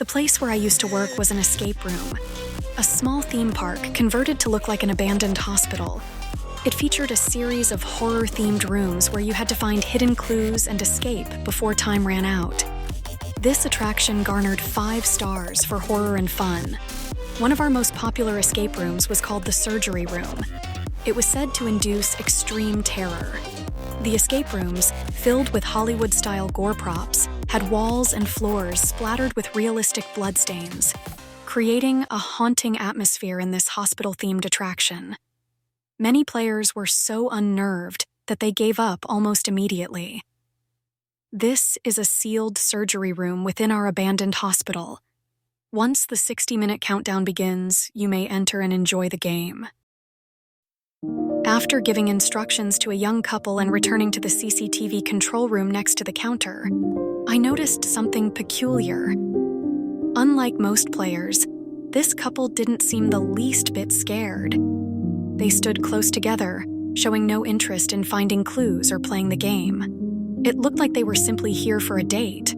The place where I used to work was an escape room, a small theme park converted to look like an abandoned hospital. It featured a series of horror-themed rooms where you had to find hidden clues and escape before time ran out. This attraction garnered 5 stars for horror and fun. One of our most popular escape rooms was called the surgery room. It was said to induce extreme terror. The escape rooms, filled with Hollywood-style gore props, had walls and floors splattered with realistic bloodstains, creating a haunting atmosphere in this hospital-themed attraction. Many players were so unnerved that they gave up almost immediately. This is a sealed surgery room within our abandoned hospital. Once the 60-minute countdown begins, you may enter and enjoy the game. After giving instructions to a young couple and returning to the CCTV control room next to the counter, I noticed something peculiar. Unlike most players, this couple didn't seem the least bit scared. They stood close together, showing no interest in finding clues or playing the game. It looked like they were simply here for a date.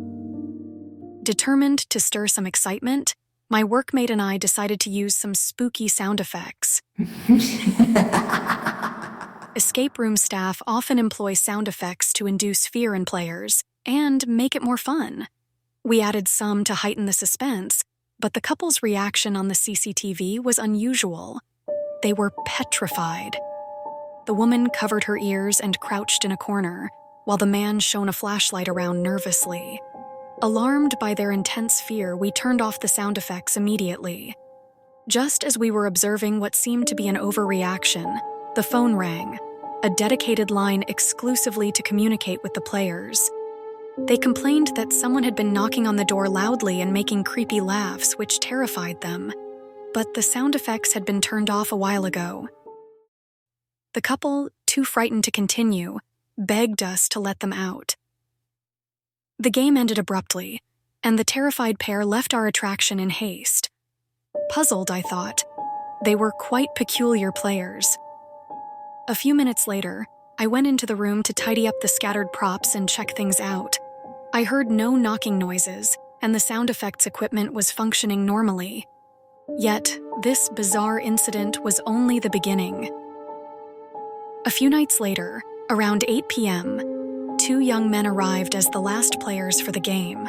Determined to stir some excitement, my workmate and I decided to use some spooky sound effects. Escape room staff often employ sound effects to induce fear in players and make it more fun. We added some to heighten the suspense, but the couple's reaction on the CCTV was unusual. They were petrified. The woman covered her ears and crouched in a corner, while the man shone a flashlight around nervously. Alarmed by their intense fear, we turned off the sound effects immediately. Just as we were observing what seemed to be an overreaction, the phone rang, a dedicated line exclusively to communicate with the players. They complained that someone had been knocking on the door loudly and making creepy laughs, which terrified them. But the sound effects had been turned off a while ago. The couple, too frightened to continue, begged us to let them out. The game ended abruptly, and the terrified pair left our attraction in haste. Puzzled, I thought. They were quite peculiar players. A few minutes later, I went into the room to tidy up the scattered props and check things out. I heard no knocking noises, and the sound effects equipment was functioning normally. Yet, this bizarre incident was only the beginning. A few nights later, around 8 p.m., 2 young men arrived as the last players for the game.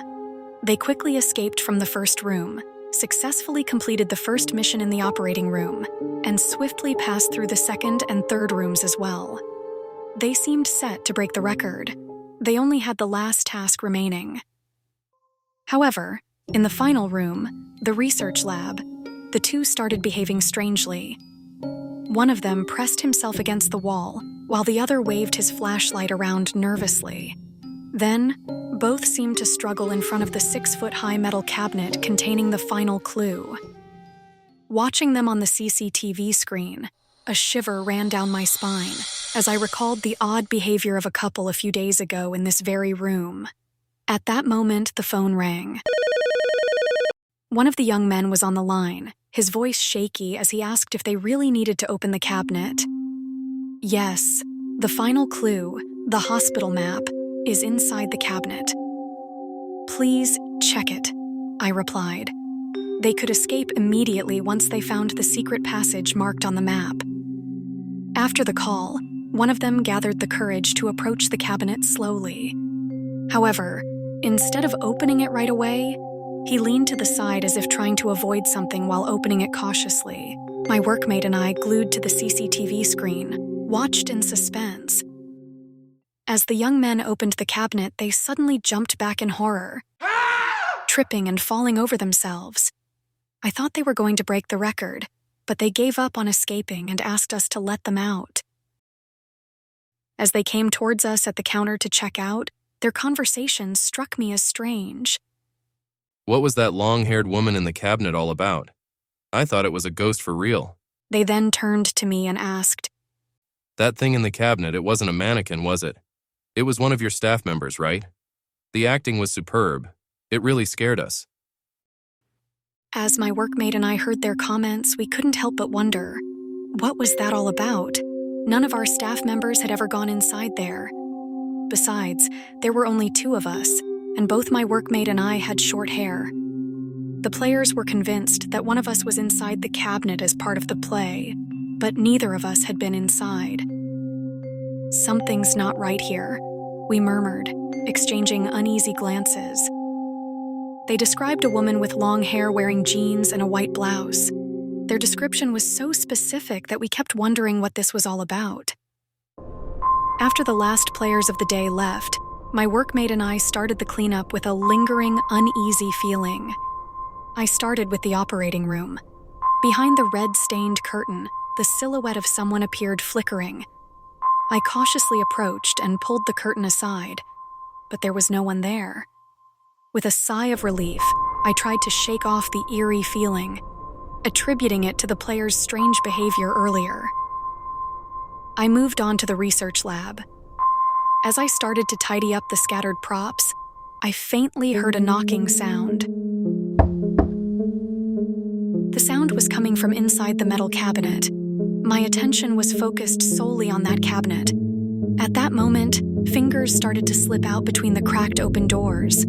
They quickly escaped from the first room, successfully completed the first mission in the operating room, and swiftly passed through the second and third rooms as well. They seemed set to break the record. They only had the last task remaining. However, in the final room, the research lab, the 2 started behaving strangely. One of them pressed himself against the wall, while the other waved his flashlight around nervously. Then, both seemed to struggle in front of the 6-foot-high metal cabinet containing the final clue. Watching them on the CCTV screen, a shiver ran down my spine as I recalled the odd behavior of a couple a few days ago in this very room. At that moment, the phone rang. One of the young men was on the line, his voice shaky as he asked if they really needed to open the cabinet. Yes, the final clue, the hospital map, is inside the cabinet. Please check it, I replied. They could escape immediately once they found the secret passage marked on the map. After the call, one of them gathered the courage to approach the cabinet slowly. However, instead of opening it right away, he leaned to the side as if trying to avoid something while opening it cautiously. My workmate and I, glued to the CCTV screen, watched in suspense. As the young men opened the cabinet, they suddenly jumped back in horror, tripping and falling over themselves. I thought they were going to break the record, but they gave up on escaping and asked us to let them out. As they came towards us at the counter to check out, their conversation struck me as strange. What was that long-haired woman in the cabinet all about? I thought it was a ghost for real. They then turned to me and asked, That thing in the cabinet, it wasn't a mannequin, was it? It was one of your staff members, right? The acting was superb. It really scared us. As my workmate and I heard their comments, we couldn't help but wonder, what was that all about? None of our staff members had ever gone inside there. Besides, there were only 2 of us, and both my workmate and I had short hair. The players were convinced that one of us was inside the cabinet as part of the play, but neither of us had been inside. "Something's not right here," we murmured, exchanging uneasy glances. They described a woman with long hair wearing jeans and a white blouse. Their description was so specific that we kept wondering what this was all about. After the last players of the day left, my workmate and I started the cleanup with a lingering, uneasy feeling. I started with the operating room. Behind the red-stained curtain, the silhouette of someone appeared flickering. I cautiously approached and pulled the curtain aside, but there was no one there. With a sigh of relief, I tried to shake off the eerie feeling, attributing it to the player's strange behavior earlier. I moved on to the research lab. As I started to tidy up the scattered props, I faintly heard a knocking sound. The sound was coming from inside the metal cabinet. My attention was focused solely on that cabinet. At that moment, fingers started to slip out between the cracked open doors.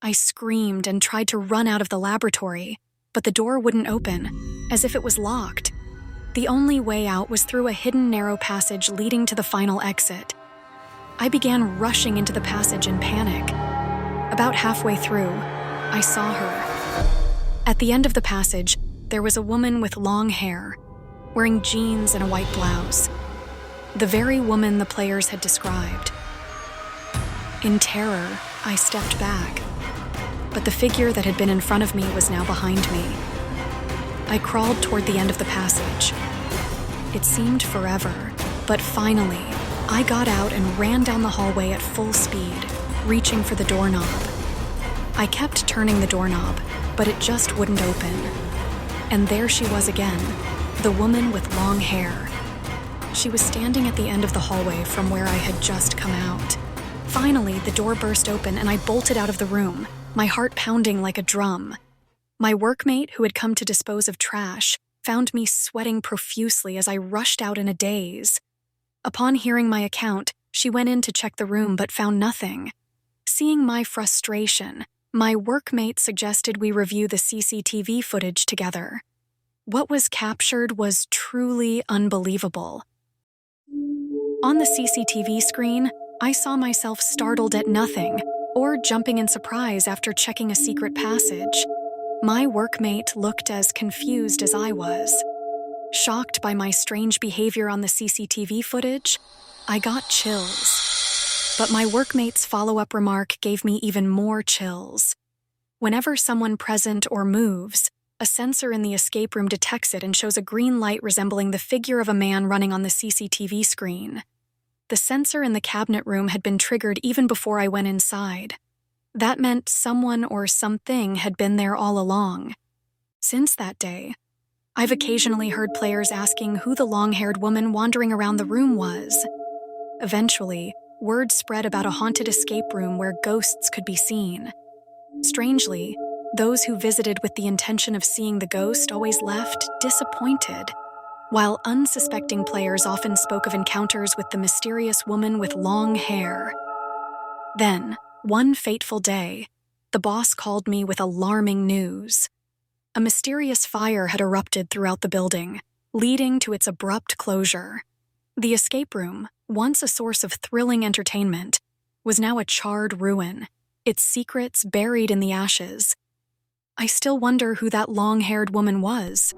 I screamed and tried to run out of the laboratory, but the door wouldn't open, as if it was locked. The only way out was through a hidden narrow passage leading to the final exit. I began rushing into the passage in panic. About halfway through, I saw her. At the end of the passage, there was a woman with long hair, wearing jeans and a white blouse. The very woman the players had described. In terror, I stepped back, but the figure that had been in front of me was now behind me. I crawled toward the end of the passage. It seemed forever, but finally, I got out and ran down the hallway at full speed, reaching for the doorknob. I kept turning the doorknob, but it just wouldn't open. And there she was again, the woman with long hair. She was standing at the end of the hallway from where I had just come out. Finally, the door burst open and I bolted out of the room, my heart pounding like a drum. My workmate, who had come to dispose of trash, found me sweating profusely as I rushed out in a daze. Upon hearing my account, she went in to check the room but found nothing. Seeing my frustration, my workmate suggested we review the CCTV footage together. What was captured was truly unbelievable. On the CCTV screen, I saw myself startled at nothing, or jumping in surprise after checking a secret passage. My workmate looked as confused as I was. Shocked by my strange behavior on the CCTV footage, I got chills. But my workmate's follow-up remark gave me even more chills. Whenever someone present or moves, a sensor in the escape room detects it and shows a green light resembling the figure of a man running on the CCTV screen. The sensor in the cabinet room had been triggered even before I went inside. That meant someone or something had been there all along. Since that day, I've occasionally heard players asking who the long-haired woman wandering around the room was. Eventually, word spread about a haunted escape room where ghosts could be seen. Strangely, those who visited with the intention of seeing the ghost always left disappointed, while unsuspecting players often spoke of encounters with the mysterious woman with long hair. Then, one fateful day, the boss called me with alarming news. A mysterious fire had erupted throughout the building, leading to its abrupt closure. The escape room, once a source of thrilling entertainment, was now a charred ruin, its secrets buried in the ashes. I still wonder who that long-haired woman was.